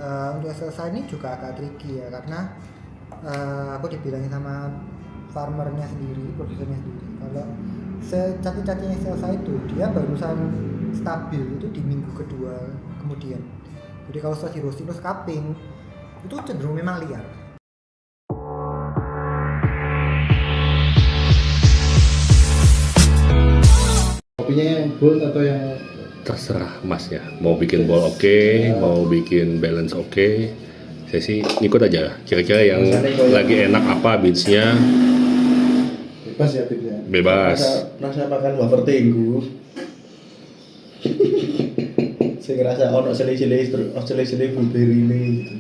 Untuk SLSA ini juga agak tricky ya, karena aku dibilangin sama farmernya sendiri, produsernya sendiri, kalau cacing-cacing SLSA itu dia barusan stabil itu di minggu kedua kemudian. Jadi kalau setelah di roasting terus cupping itu cenderung memang liar. Kopinya yang bold atau yang Terserah mas ya, mau bikin ball oke, mau bikin balance oke. Saya sih ikut aja, kira-kira yang lagi enak apa beatsnya. bebas ya tipnya? Bebas. Rasa makan wafer tinggu. Saya ngerasa ono sele-sele blueberry ini gitu.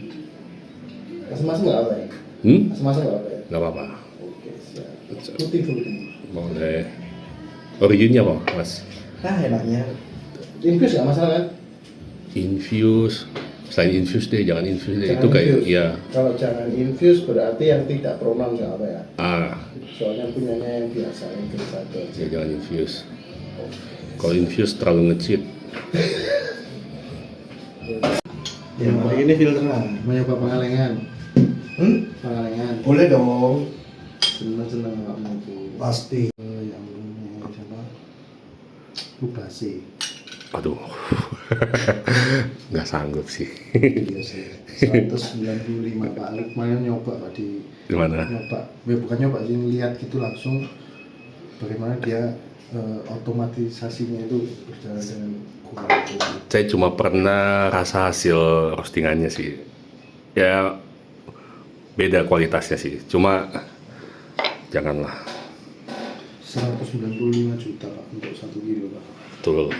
Asam-asam nggak apa ya? Hmm? Asam-asam nggak apa ya? Nggak apa-apa. Oke, siap. Fruity. Boleh. Originnya apa mas? Nah enaknya. Infus nggak masalah kan? Infuse. Selain infuse deh, jangan infuse deh. Jangan Itu kayak infuse. ya. Kalau jangan infus berarti yang tidak pronoun nggak apa ya? Ah, Soalnya punyanya yang biasa, yang biasa aja. ya jangan infuse. Kalau infuse terlalu nge-cheat. Ya hari ini filteran. Mau nyoba pengalengan? Pengalengan. Boleh dong. Seneng nggak mau tuh. Pasti. Yang siapa? Bubasi. Aduh, nggak sanggup sih. Iya sih. 195 Pak. Lumayan nyoba Pak di Gimana? nyoba. Bukan nyoba sih, lihat gitu langsung bagaimana dia otomatisasinya itu berjalan dengan kuat. Saya cuma pernah rasa hasil roastingannya sih. Ya beda kualitasnya sih. Cuma janganlah. 195 juta Pak untuk 1 kilo Pak. Betul.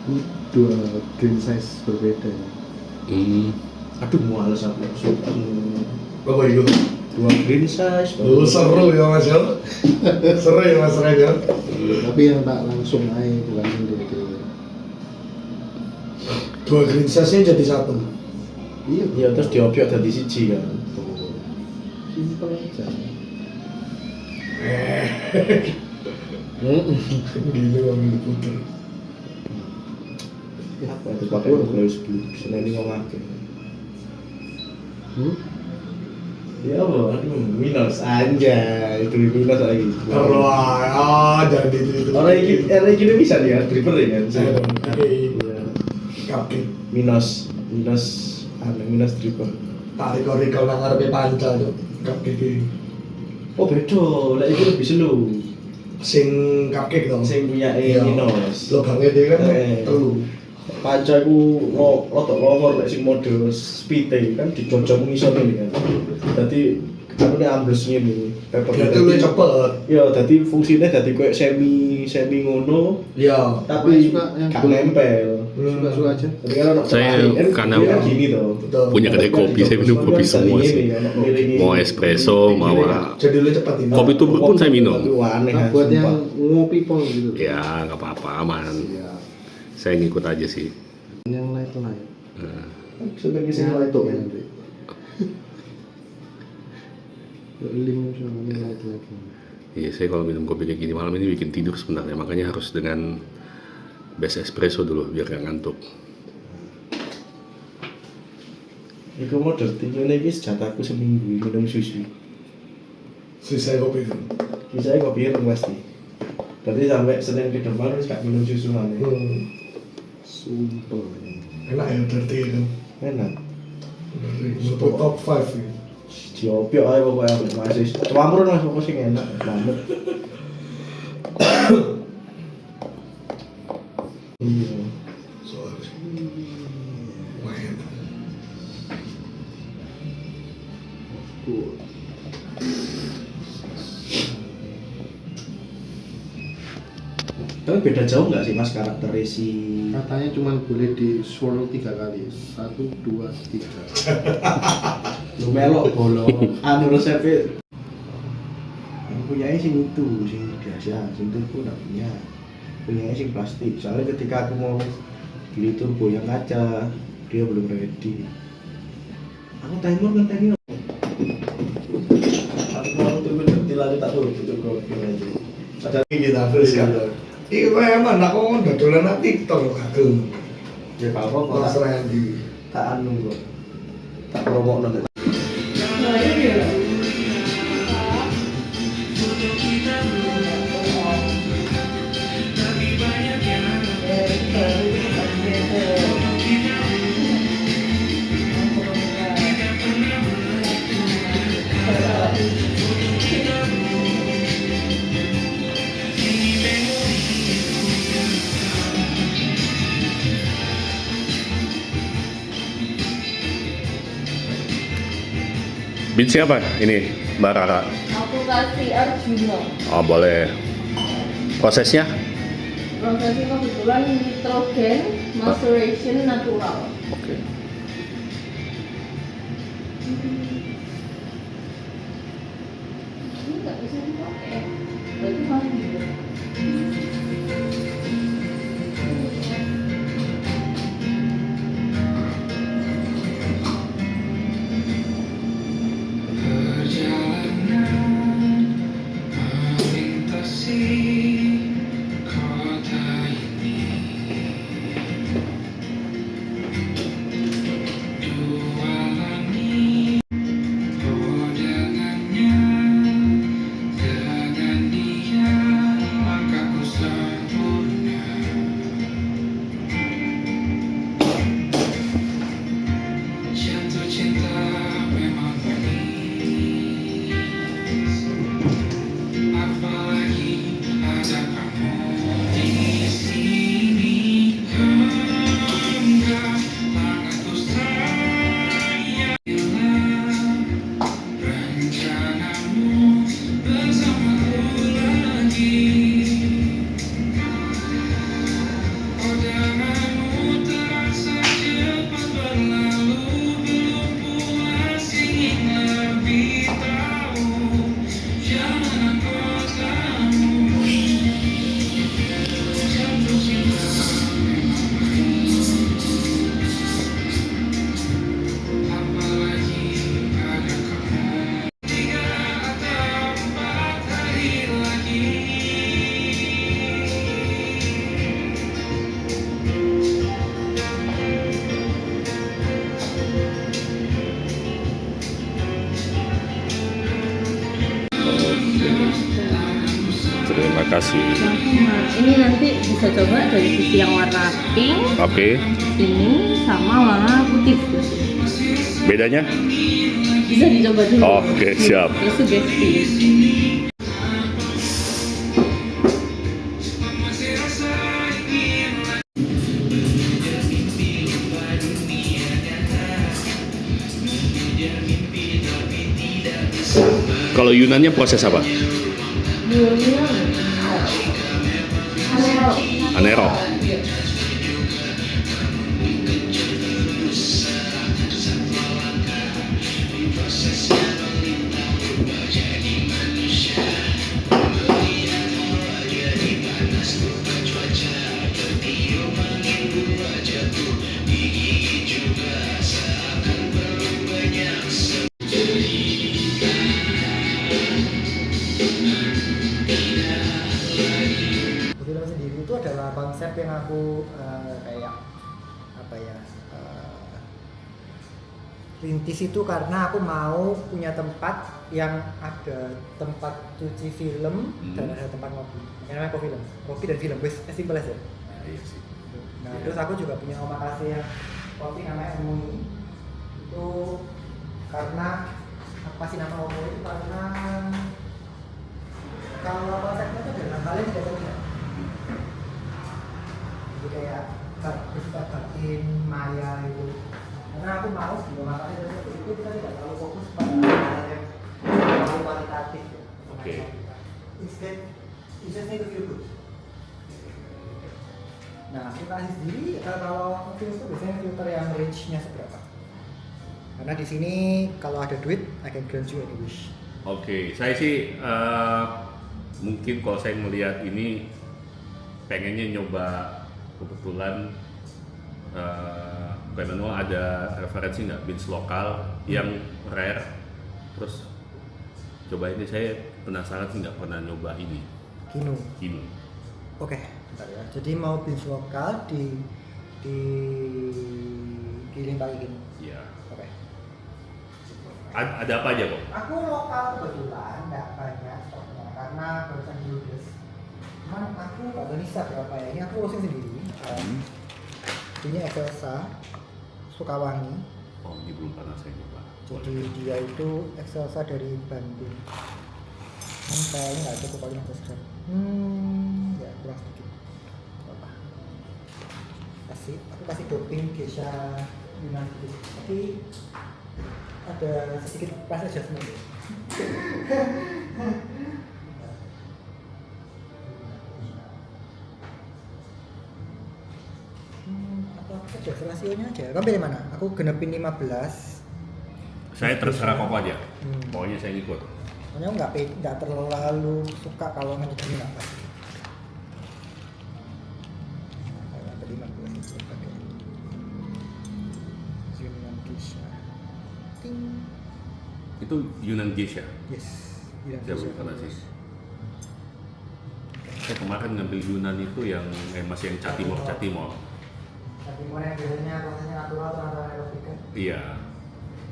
Ini 2 green size berbeda ya. Aduh males aku. Apa itu? 2 green size. Seru ya mas ya. Seru ya mas Reza. Tapi yang tak langsung aja bukan ini. 2 green size-nya jadi 1. Iya, Iya terus diopiok dari siji kan. simpel aja. Gila ambil puter. Apa itu pakai kalau sebelum seneni ngomake. Ya apa? Minus anjay, itu minus lagi. Wah, jadi itu. Orang ini bisa dia dripper ya kan. Kaki. Minus dripper. Tarik korikal nang ngarepe panca tuh. Kaki kiri. Oh beda, lah itu lebih slow. Sing cupcake dong. Sing punya Iya. minus. Lubangnya dia kan telu. Panca ku rotok longor lek sing mode speed kan dicocok ngisor ini kan. Dadi anune ambles ngene. Berarti lu cepet. Ya, dadi fungsinya dadi koyo semi ngono, Iya. tapi Suka yang gak nempel. Suka-suka aja. Jadi kan ono Saya karena dia kan gini toh. Betul. punya kedai kopi, saya minum kopi semua sih. Mau espresso, mau Jadi lu cepet ini. kopi tubruk pun saya minum. Aneh Nah, kan. buat yang ngopi pol gitu. Ya nggak apa-apa, aman. Ya. Saya ngikut aja sih. Yang light. Nah, Sebagai sing Yang light light kan. nanti. Lima sama light. iya saya kalau minum kopi kayak gini malam ini bikin tidur sebenarnya, makanya harus dengan best espresso dulu biar gak ngantuk. Iku mau dirty ngene iki sejataku seminggu minum susu. Sisa kopi itu. Bisa kopi ireng pasti. Berarti sampai Senin ke depan wis gak minum susu maneh. Sumpel. Enak ya berarti itu. Enak. Untuk top 5 ya. Diopiok ae pokoknya masih. Campur mas pokoknya sing enak banget. Iya. Soalnya. Wah, enak. Tapi beda jauh nggak sih mas karakternya si? Katanya cuma boleh di swirl 3 kali. 1, 2, 3. Lu melok bolong. Anu resepnya. Yang punya sing itu sing biasa, sing turbo nggak punya. Punya sing plastik. Soalnya ketika aku mau beli turbo yang kaca, dia belum ready. Aku timer ngenteni. Aku mau turbo lalu tak turbo aja. Ada lagi kita terus kan. Iki memang aku udah dolan TikTok lho kagem. Ya gak apa-apa. Mas Randy. Tak anu kok. Tak promokno nek. Beat siapa? Ini Mbak Rara. Aku kasih Arjuna. Oh boleh. Prosesnya? Prosesnya kebetulan nitrogen maceration natural. Oke. Ini nggak bisa dipakai. Berarti mati. Terima kasih. Nah, ini nanti bisa coba dari sisi yang warna pink Oke. ini sama warna putih. Bedanya? Bisa dicoba dulu. Oke, siap. Terus sugesti. Kalau Yunannya proses apa? Dulunya Anero. Film sendiri itu adalah konsep yang aku kayak apa ya rintis itu karena aku mau punya tempat yang ada tempat cuci film dan ada tempat ngopi. Yang namanya kopi dan film, wes simple aja. Nah terus aku juga punya omakase yang kopi namanya Emuni itu karena apa sih nama Omuni itu karena kalau konsepnya itu adalah hal yang tidak terlihat. Jadi kayak bersifat batin, maya itu. Karena aku mau di omakase seperti itu kita tidak terlalu fokus pada hal yang terlalu kualitatif. Oke. Instead, you just need to feel good. Nah, filtrasi sendiri kalau film itu biasanya filter yang range-nya seberapa? Karena di sini kalau ada duit, I can grant you any wish. Oke, saya sih mungkin kalau saya melihat ini pengennya nyoba kebetulan Manual ada referensi nggak beans lokal yang rare, terus coba ini saya penasaran sih nggak pernah nyoba ini Kino. Kino. Oke. Bentar ya. Jadi mau beans lokal di giling pakai gini. Iya. Oke. Ada apa aja kok? Aku lokal kebetulan nggak banyak stoknya karena barusan diludes. Cuman aku nggak tahu nisa berapa ya. Ini aku roasting sendiri. Ini Excelsa Sukawangi. Oh, ini belum pernah saya coba. Jadi dia itu Excelsa dari Bandung. Kayaknya nggak cukup paling 15 gram. Ya kurang sedikit. Apa? Aku kasih topping geisha Yunan sedikit. Tapi ada sedikit price adjustment ya. Apa aja rasionya aja. Kamu pilih mana? Aku genepin 15. Saya terserah kok aja. Hmm. Pokoknya saya ikut. Soalnya nggak terlalu suka kalau ngecekin apa. Ada 15 itu pakai Yunan geisha. Ting. Itu Yunan Geisha. Yes. Yunan Saya belum pernah sih. Saya kemarin ngambil Yunan itu yang masih yang Catimor. Tapi mau yang biasanya prosesnya natural atau aerobika? Iya.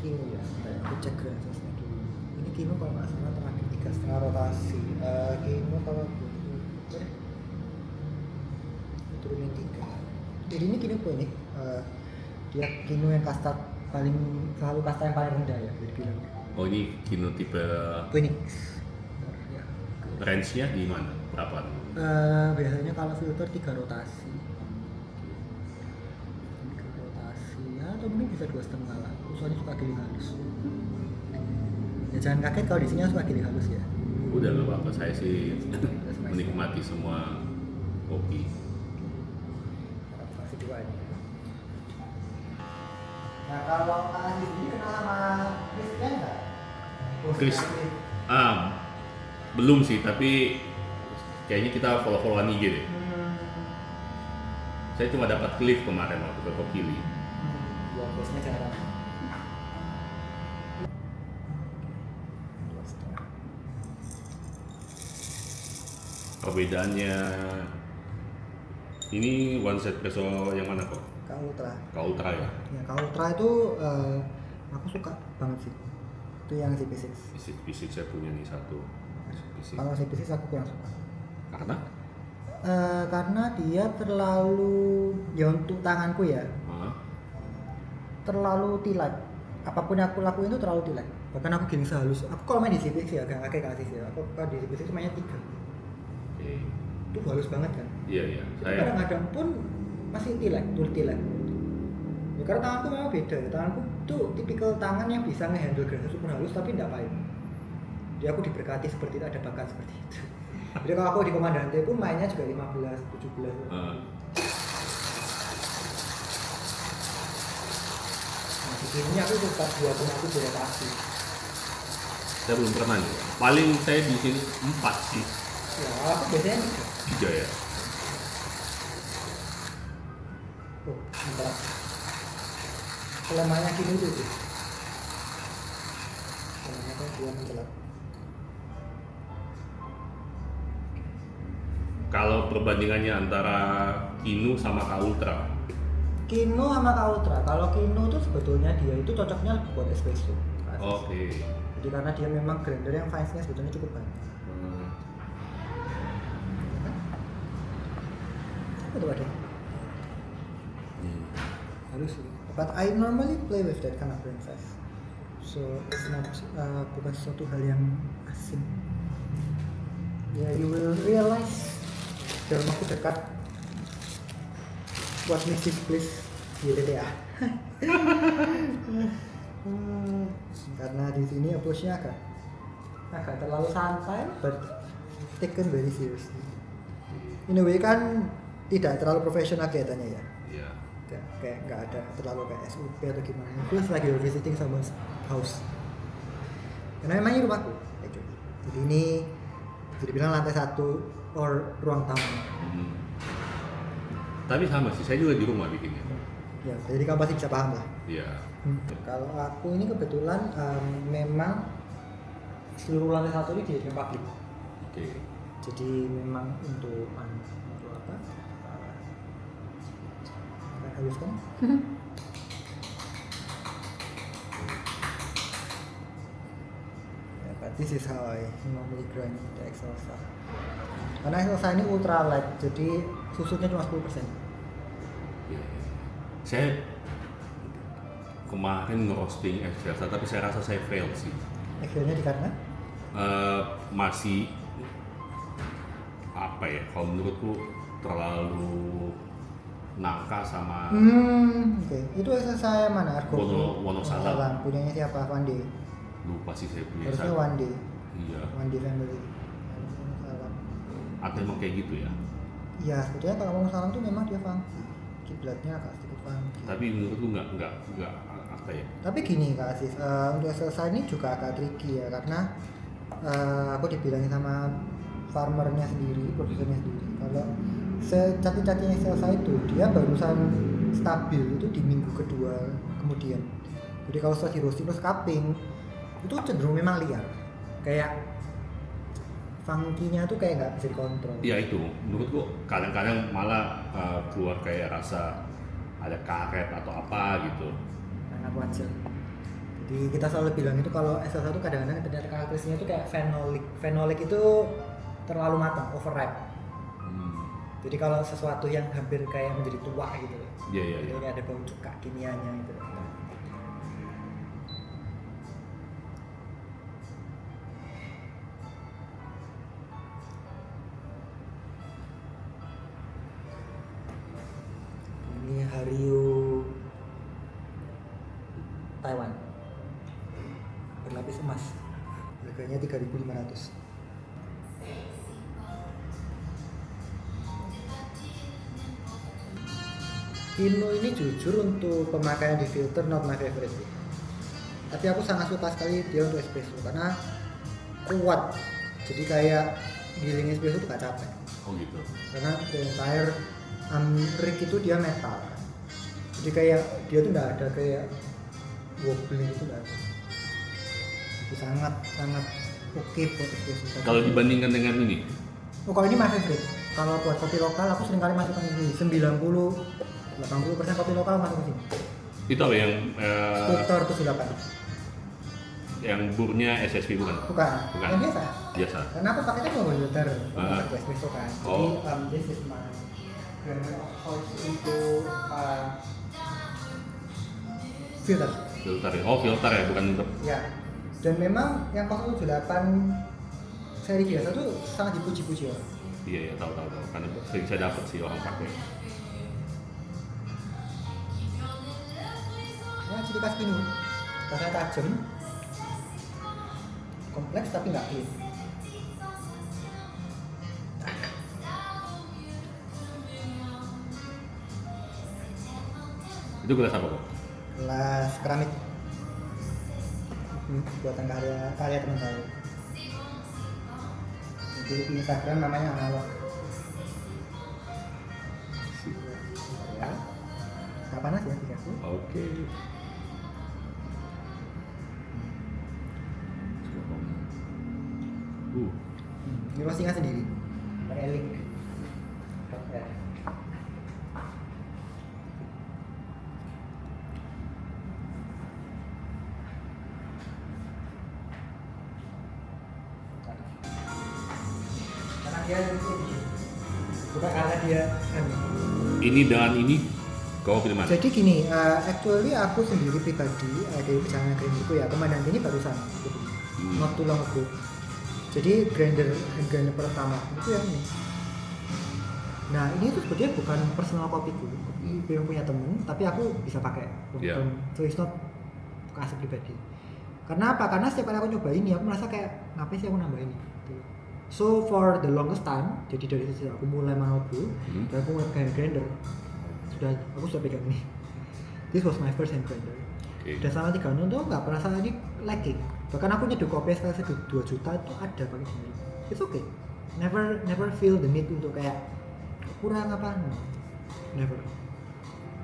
Kino ya. Aku cek grafiksnya dulu. Ini kino kalau nggak salah terakhir 3,5 rotasi. Kino kalau turunin 3. Jadi ini kino unik. Dia kino yang kasta selalu kasta yang paling rendah ya bisa dibilang. Oh, ini kino tipe Phoenix. Ya. range-nya di mana? Berapa? Biasanya kalau filter 3 rotasi. 3 rotasi ya, atau mungkin bisa 2,5 lah. Soalnya suka giling halus. Ya jangan kaget kalau di sini suka giling halus ya. Udah nggak apa-apa, saya sih menikmati semua kopi. Rotasi 2 ini. Nah kalau Kak Aziz ini kenal sama Christian nggak? Chris, belum sih, tapi kayaknya kita follow-followan IG deh. Saya cuma dapat clip kemarin waktu ke Kokili. Ya bosnya jarang. Perbedaannya ini one set espresso yang mana kok? Kak Ultra. Kak Ultra ya? Ya Kak Ultra itu aku suka banget sih. Itu yang CP6. Fisik saya punya nih satu. Fisik. Kalau CP6 aku kurang suka. Karena? Karena dia terlalu ya untuk tanganku ya Hah? terlalu tilat. Apapun yang aku lakuin itu terlalu tilat. Bahkan aku giling sehalus. Aku kalau main di CP6 ya agak kayak kasih ya. Aku kalau di CP6 itu mainnya 3. Oke. Itu halus banget kan. Iya iya. Saya Kadang-kadang pun masih tilat, tilat. Ya, karena tanganku memang beda. Tanganku tuh tipikal tangan yang bisa ngehandle gerakan super halus tapi tidak pahit. Jadi aku diberkati seperti itu, ada bakat seperti itu. Jadi kalau aku di Komandante pun mainnya juga 15, 17. Nah, di sini aku suka 2,1 beratasi. saya belum pernah nih. Paling saya di sini 4 sih. Ya, aku biasanya 3 ya. tuh, bentar. Kelemahannya gini tuh. Kelemahannya kan dia menjelat. Kalau perbandingannya antara Kinu sama Kak Ultra, Kino sama Kak Ultra. Kalau Kino tuh sebetulnya dia itu cocoknya buat espresso. oke. Jadi karena dia memang grinder yang fines-nya sebetulnya cukup banyak. Itu ada. Halus sih. But I normally play with that kind of grain size. So it's not bukan sesuatu hal yang asing. Yeah, you will realize dalam waktu dekat what makes this place gitu ya. Karena di sini approach-nya agak terlalu santai, but taken very seriously. In a way kan tidak terlalu profesional kelihatannya ya. Iya. Kayak nggak ada terlalu kayak SUP atau gimana. Feels like you're visiting someone's house. Karena memang ini rumahku, actually. Jadi ini bisa dibilang lantai 1 or ruang tamu. Tapi sama sih, saya juga di rumah bikinnya. Ya, jadi kamu pasti bisa paham lah. Iya. Kalau aku ini kebetulan memang seluruh lantai 1 ini dijadikan publik. Oke. Jadi memang untuk apa? apa? Kita haluskan. Ya, but this is how I normally grind the excelsa. Karena excelsa ini ultra light, jadi susunya cuma 10%. Saya kemarin ngerosting excelsa, tapi saya rasa saya fail sih. Akhirnya karena Masih apa ya? Kalau menurutku terlalu nangka sama oke. Itu excelsa yang mana? Argo. Wonosalam. Punyanya siapa? Wande. Lupa sih saya punya. Harusnya Wande. Iya. Wande family. Wonosalam. Atau emang kayak gitu ya? Iya, sebetulnya kalau Wonosalam tuh memang dia funky. Kiblatnya agak sedikit funky. Tapi menurutku nggak apa ya? Tapi gini Kak Aziz, untuk excelsa ini juga agak tricky ya, karena aku dibilangin sama farmernya sendiri, produsernya sendiri, kalau secati-catinya excelsa itu dia barusan stabil itu di minggu kedua kemudian. Jadi kalau setelah di roasting terus cupping itu cenderung memang liar, kayak funky-nya tuh kayak nggak bisa dikontrol. Ya itu, menurutku kadang-kadang malah keluar kayak rasa ada karet atau apa gitu. Sangat wajar. Jadi kita selalu bilang itu kalau excelsa itu kadang-kadang ternyata karakteristiknya itu kayak phenolic. Phenolic itu terlalu matang, overripe. Jadi kalau sesuatu yang hampir kayak menjadi tua gitu, Iya. jadi ada bau cuka kimianya gitu. Ini Hariu Taiwan berlapis emas, harganya 3.500. Kino ini jujur untuk pemakaian di filter not my favorite sih. Tapi aku sangat suka sekali dia untuk espresso karena kuat. Jadi kayak giling espresso tuh gak capek. Oh gitu. Karena the entire rig itu dia metal. Jadi kayak dia tuh nggak ada kayak wobbling itu nggak ada. Itu sangat oke buat espresso. Kalau dibandingkan dengan ini, Oh, kalau ini my favorite. Kalau buat kopi lokal aku sering kali masukkan ini 80% kopi lokal masuk ke sini. itu apa yang Filter 78. yang burnya SSP bukan? Bukan. Bukan. Yang biasa. Biasa. Karena aku pakainya cuma filter, Ah. bukan espresso kan. Oh. Jadi this is my grammar of choice untuk filter. Filter ya? Oh filter ya, bukan untuk. Ya. Dan memang yang 078 seri biasa tuh sangat dipuji-puji orang. Iya tahu. Karena sering saya dapat sih orang pakai. Ya, ciri khas Kino. Rasanya tajam, kompleks tapi nggak clean. Itu gelas apa kok? Gelas keramik. Buatan karya teman saya. Jadi di Instagram namanya Analog. Ya. Nggak panas ya tiga aku. Oke. Ini roastingnya sendiri. Pakai link. Ya. Karena dia bukan karena dia Ini dengan ini kau pilih mana? Jadi gini, actually aku sendiri pribadi dari perjalanan grinderku ya, komandan ini barusan gitu. Not too long ago. Jadi grinder pertama itu yang ini. Nah ini tuh sebetulnya bukan personal kopiku, kopi yang punya temen, tapi aku bisa pakai. Yeah. So it's not kasih pribadi. Karena apa? Karena setiap kali aku nyoba ini, aku merasa kayak ngapain sih aku nambah ini. Gitu. So for the longest time, jadi dari sejak aku mulai manual brew, dan aku mulai pegang grinder, aku sudah pegang ini. This was my first hand grinder. Oke. Dan selama 3 tahun tuh nggak pernah sama ini lagging. Bahkan aku nyeduh kopi sekali 2 juta itu ada pakai sendiri. It's okay. Never feel the need untuk kayak kurang apa, no. Never.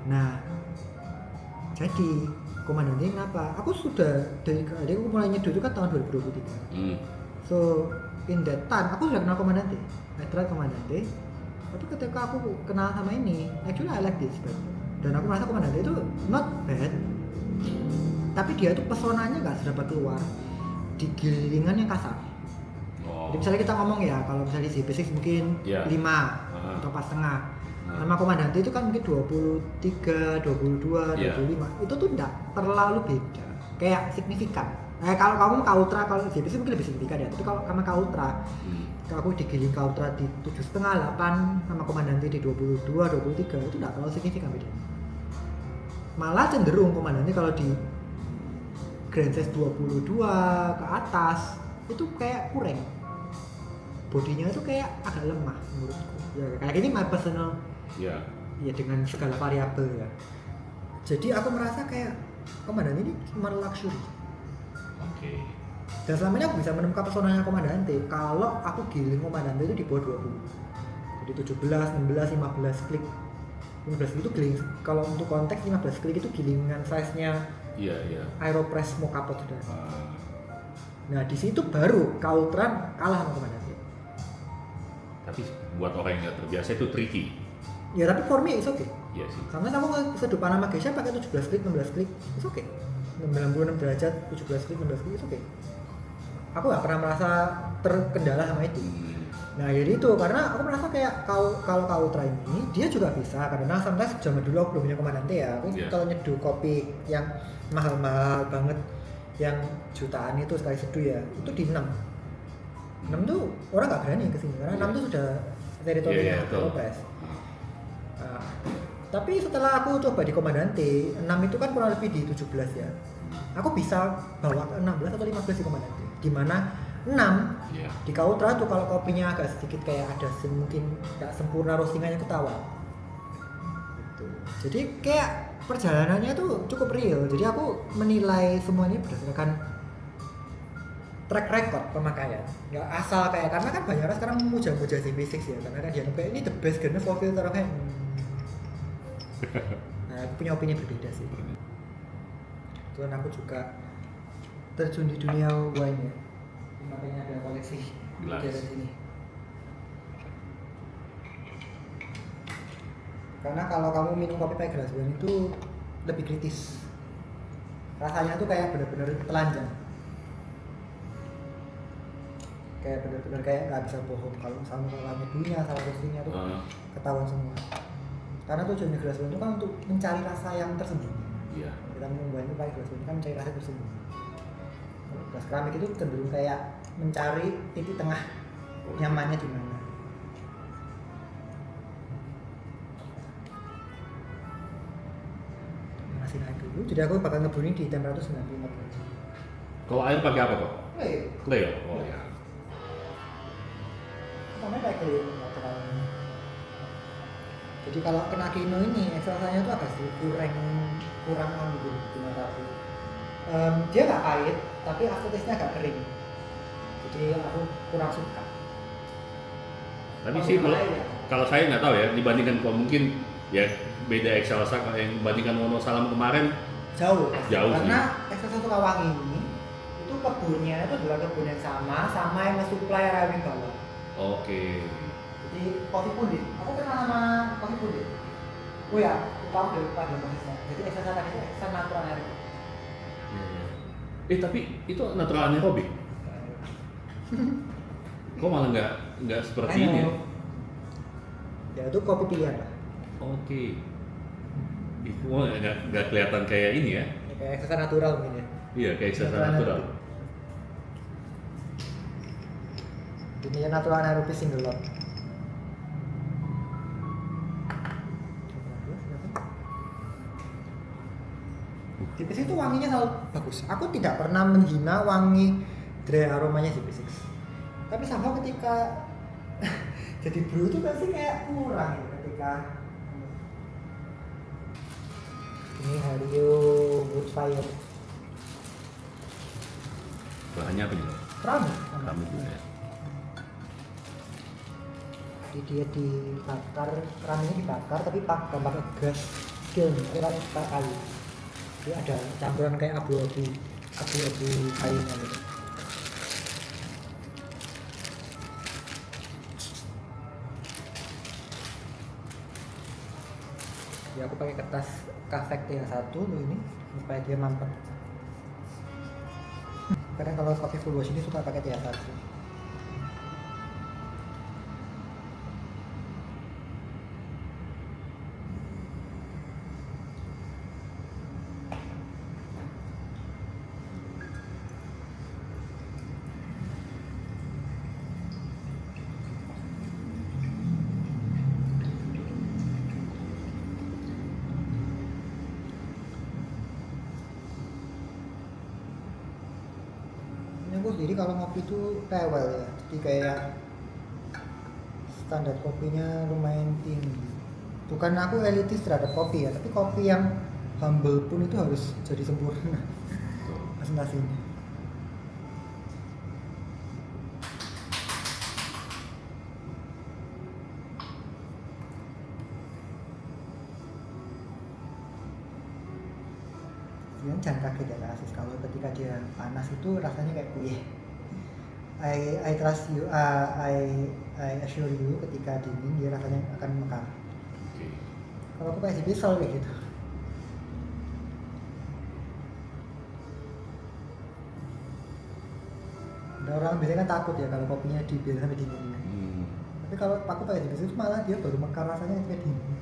Nah, jadi komandan ini kenapa? Aku sudah dari aku mulai nyeduh itu kan tahun 2023. So in that time aku sudah kenal komandante. I tried komandante. Tapi ketika aku kenal sama ini, actually I like this band. Dan aku merasa Komandante itu not bad. Tapi dia tuh pesonanya nggak sedapat keluar di gilingan yang kasar. Oh. Jadi misalnya kita ngomong ya, kalau misalnya di basic mungkin Iya. 5 atau 4,5. Sama Komandante itu kan mungkin 23, 22, Iya. 25. Itu tuh enggak terlalu beda. Kayak signifikan. Kalau kamu Kautra, kalau di basic mungkin lebih signifikan ya. Tapi kalau sama Kautra, kalau aku digiling Kautra di 7,5, 8 sama Komandante di 22, 23 itu enggak terlalu signifikan beda. Malah cenderung Komandante kalau di Grand Size 22 ke atas itu kayak kurang. Bodinya itu kayak agak lemah menurutku. Ya kayak ini my personal Ya. ya dengan segala variabel ya. Jadi aku merasa kayak Komandante ini cuma luxury. Oke. Dan selama ini aku bisa menemukan pesonanya Komandante kalau aku giling Komandante itu di bawah 20. Jadi 17, 16, 15 klik. 15 klik itu giling, kalau untuk konteks 15 klik itu gilingan size-nya Iya. Aeropress mau kapot sudah. Ah, Nah di situ baru Kautran kalah sama Komandante. tapi buat orang yang nggak terbiasa itu tricky. Ya tapi for me it's okay. Iya sih. Karena kamu kesedupan sama Geisha pakai 17 klik, 16 klik, it's okay. 96 derajat, 17 klik, 16 klik, it's okay. Aku gak pernah merasa terkendala sama itu. Nah jadi itu, karena aku merasa kayak kalau Kautra ini, dia juga bisa. Karena sometimes zaman dulu aku belum punya Komandante ya. Aku Yeah. kalau nyeduh kopi yang mahal-mahal banget, yang jutaan itu sekali seduh ya, itu di 6. 6 tuh orang gak berani kesini, karena 6 tuh sudah teritorinya betul. Aeropress. Nah, tapi setelah aku coba di Komandante, 6 itu kan kurang lebih di 17 ya. Aku bisa bawa ke 16 atau 15 di Komandante. Dimana 6 Iya. di Kautra tuh kalau kopinya agak sedikit kayak ada mungkin nggak sempurna roastingannya itu tawar. Gitu. Jadi kayak perjalanannya tuh cukup real. Jadi aku menilai semuanya berdasarkan track record pemakaian. Nggak asal kayak, karena kan banyak orang sekarang memuja-muja si basics ya. Karena kan dia kayak ini the best karena for filter kayak. Nah, aku punya opini berbeda sih. Tuhan aku juga terjun di dunia wine ya. Makanya ada koleksi Gelas. di sini. Karena kalau kamu minum kopi pakai gelas wine itu lebih kritis. Rasanya tuh kayak benar-benar telanjang. Kayak benar-benar kayak nggak bisa bohong kalau misalnya salah nyeduhnya, salah roastingnya tuh ketahuan semua. Karena tujuannya gelas wine itu kan untuk mencari rasa yang tersembunyi. Iya. Kita minum wine itu pakai gelas wine kan mencari rasa tersembunyi. Kalau gelas keramik itu cenderung kayak mencari titik tengah nyamannya di mana. Masih naik dulu, jadi aku bakal ngebrewing di temperatur 95 derajat. Kalau air pakai apa Pak? Clay, Clay. Oh ya. pertama pakai clay nggak terlalu. Jadi kalau kena kino ini, rasanya tuh agak sedikit kurang ambil di mata aku. Dia nggak pahit, tapi aftertaste-nya agak kering. Jadi aku kurang suka. Tapi sih kalau saya nggak tahu ya, dibandingkan kalau mungkin ya beda Excelsa kalau yang dibandingkan Wonosalam kemarin Jauh sih. karena Excelsa Sukawangi ini itu kebunnya itu adalah kebun yang sama yang nge-supply Rawi bawah. Oke. Jadi kopi pundit, aku kenal sama kopi pundit. Oh ya, aku tahu dari pada prosesnya. Jadi Excelsa tadi itu Excelsa natural anaerobic. Tapi itu natural anaerobik. Kok malah nggak seperti ini ya? Ya itu kopi pilihan lah. Oke. Itu nggak kelihatan kayak ini ya? Ya, kayak Excelsa natural mungkin ya. Iya, kayak Excelsa natural. Ini natural anaerobic single lot. Tipis itu wanginya selalu bagus. Aku tidak pernah menghina wangi dry aromanya Tipis. Tapi sama ketika jadi brew itu pasti kayak kurang ya ketika ini Hario Woodfire Bahannya apa nih? keramik. Keramik juga ya. Jadi dia dibakar, keramiknya dibakar tapi pakai gas kiln, bukan pakai kayu. Jadi ada campuran kayak abu-abu kayunya gitu. Ya aku pakai kertas kafek T1 tuh ini supaya dia mampet. Karena kalau kopi full wash ini suka pakai T1. Aku sendiri kalau ngopi itu tewel ya, jadi kayak standar kopinya lumayan tinggi. Bukan aku elitis terhadap kopi ya, tapi kopi yang humble pun itu harus jadi sempurna presentasinya. Jangan kaget ya Kak Asis, kalau ketika dia panas itu rasanya kayak kue. I trust you, I assure you ketika dingin dia rasanya akan mekar. Oke. Kalau aku pakai pisau kayak gitu. Ada orang biasanya kan takut ya kalau kopinya dibiarkan sampai dingin ya. Tapi kalau aku pakai pisau itu malah dia baru mekar rasanya kayak dingin.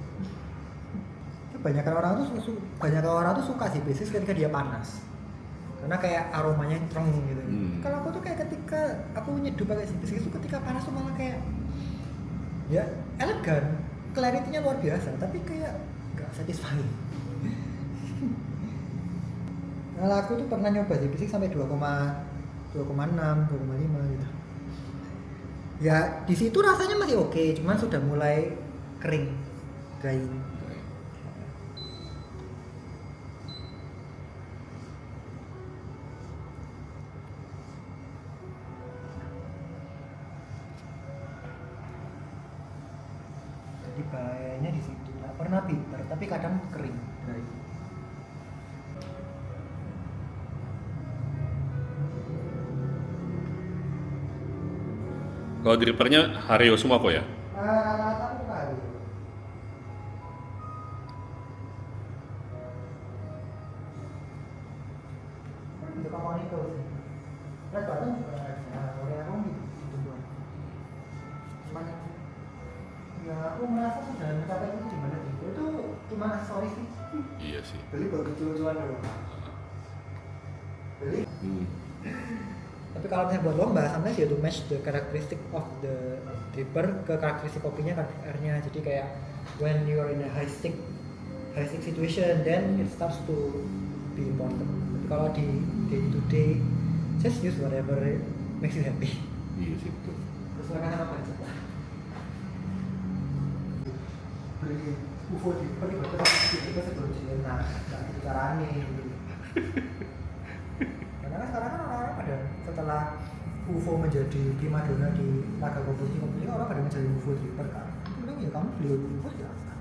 Banyak orang tuh suka sih bisnis ketika dia panas karena kayak aromanya strong gitu. Kalau aku tuh kayak ketika aku nyeduh pakai bisnis itu ketika panas tuh malah kayak ya elegan, clarity-nya luar biasa tapi kayak gak satisfying. Nah aku tuh pernah nyoba bisnis sampai 2,6, 2,5 gitu. Ya di situ rasanya masih oke, cuman sudah mulai kering, drying. Jadi bahayanya di situ. Nggak pernah bitter, tapi kadang kering, dry. Kalau drippernya Hario semua kok ya? Rata-rata aku kali. Itu kamu itu sih. Red button juga ada. Oleh aku gitu doang. Cuman ya aku merasa sudah mencapai itu di mana itu cuma aksesoris sih. Iya sih. Beli baru lucu-lucuan doang. Beli. Tapi kalau misalnya buat lomba, sometimes you have to match the characteristic of the dripper ke karakteristik kopinya, karakteristik airnya. Jadi kayak when you are in a high stick situation, then it starts to be important. Tapi kalau di day to day, just use whatever makes you happy. Iya sih betul. Terus mereka sama budget lah. Beli UFO dripper di batas itu sebelum Cina, nggak ada caranya gitu. Karena kan sekarang kan orang-orang pada setelah UFO menjadi primadona di laga kompetisi orang pada menjadi UFO dripper kan. Bilang ya kamu beli UFO silahkan.